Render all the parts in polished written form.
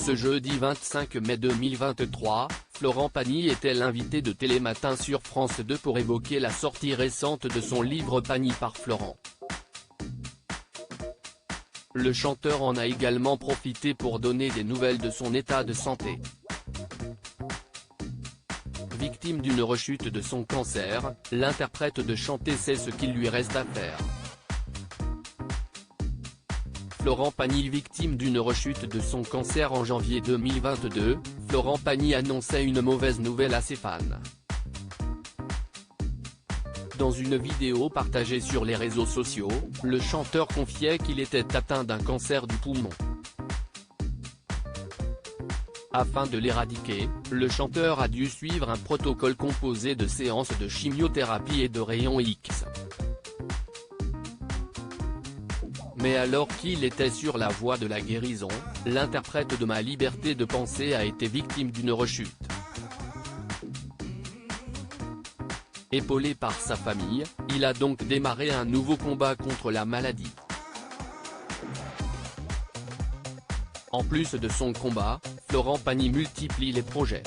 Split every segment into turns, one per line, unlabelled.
Ce jeudi 25 mai 2023, Florent Pagny était l'invité de Télématin sur France 2 pour évoquer la sortie récente de son livre Pagny par Florent. Le chanteur en a également profité pour donner des nouvelles de son état de santé. Victime d'une rechute de son cancer, l'interprète de chanter sait ce qu'il lui reste à faire. Florent Pagny victime d'une rechute de son cancer en janvier 2022, Florent Pagny annonçait une mauvaise nouvelle à ses fans. Dans une vidéo partagée sur les réseaux sociaux, le chanteur confiait qu'il était atteint d'un cancer du poumon. Afin de l'éradiquer, le chanteur a dû suivre un protocole composé de séances de chimiothérapie et de rayons X. Mais alors qu'il était sur la voie de la guérison, l'interprète de Ma liberté de penser a été victime d'une rechute. Épaulé par sa famille, il a donc démarré un nouveau combat contre la maladie. En plus de son combat, Florent Pagny multiplie les projets.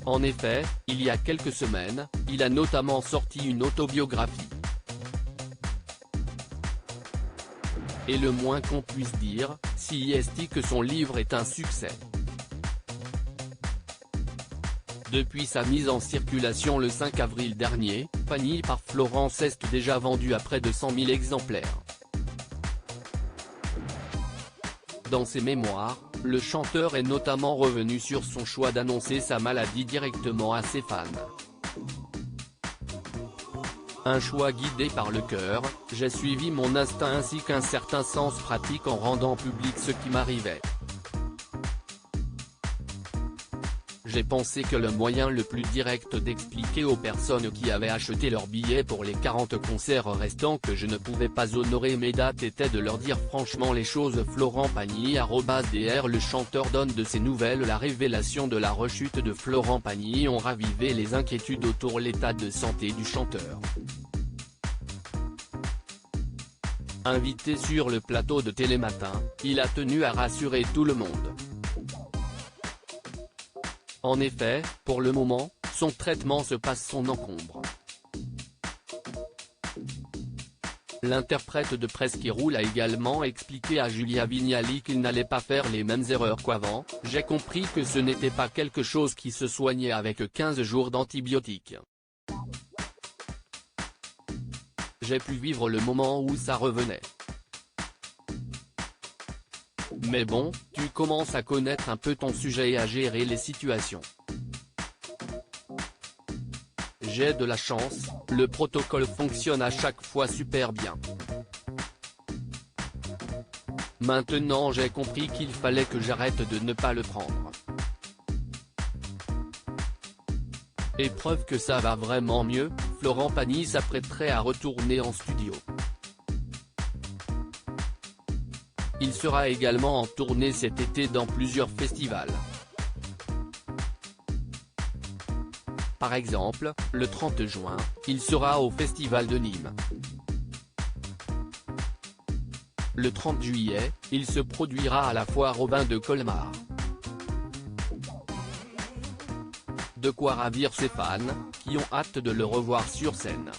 En effet, il y a quelques semaines, il a notamment sorti une autobiographie. Et le moins qu'on puisse dire, si est que son livre est un succès. Depuis sa mise en circulation le 5 avril dernier, Pagny par Florent s'est déjà vendu à près de 100 000 exemplaires. Dans ses mémoires, le chanteur est notamment revenu sur son choix d'annoncer sa maladie directement à ses fans. Un choix guidé par le cœur, j'ai suivi mon instinct ainsi qu'un certain sens pratique en rendant public ce qui m'arrivait. J'ai pensé que le moyen le plus direct d'expliquer aux personnes qui avaient acheté leurs billets pour les 40 concerts restants que je ne pouvais pas honorer mes dates était de leur dire franchement les choses. Florent Pagny @dr Le chanteur donne de ses nouvelles. La révélation de la rechute de Florent Pagny ont ravivé les inquiétudes autour de l'état de santé du chanteur. Invité sur le plateau de Télématin, il a tenu à rassurer tout le monde. En effet, pour le moment, son traitement se passe son encombre. L'interprète de Presse qui roule a également expliqué à Julia Vignali qu'il n'allait pas faire les mêmes erreurs qu'avant. J'ai compris que ce n'était pas quelque chose qui se soignait avec 15 jours d'antibiotiques. J'ai pu vivre le moment où ça revenait. Mais bon, tu commences à connaître un peu ton sujet et à gérer les situations. J'ai de la chance, le protocole fonctionne à chaque fois super bien. Maintenant j'ai compris qu'il fallait que j'arrête de ne pas le prendre. Et preuve que ça va vraiment mieux, Florent Pagny s'apprêterait à retourner en studio. Il sera également en tournée cet été dans plusieurs festivals. Par exemple, le 30 juin, il sera au Festival de Nîmes. Le 30 juillet, il se produira à la Foire aux Vins de Colmar. De quoi ravir ses fans, qui ont hâte de le revoir sur scène.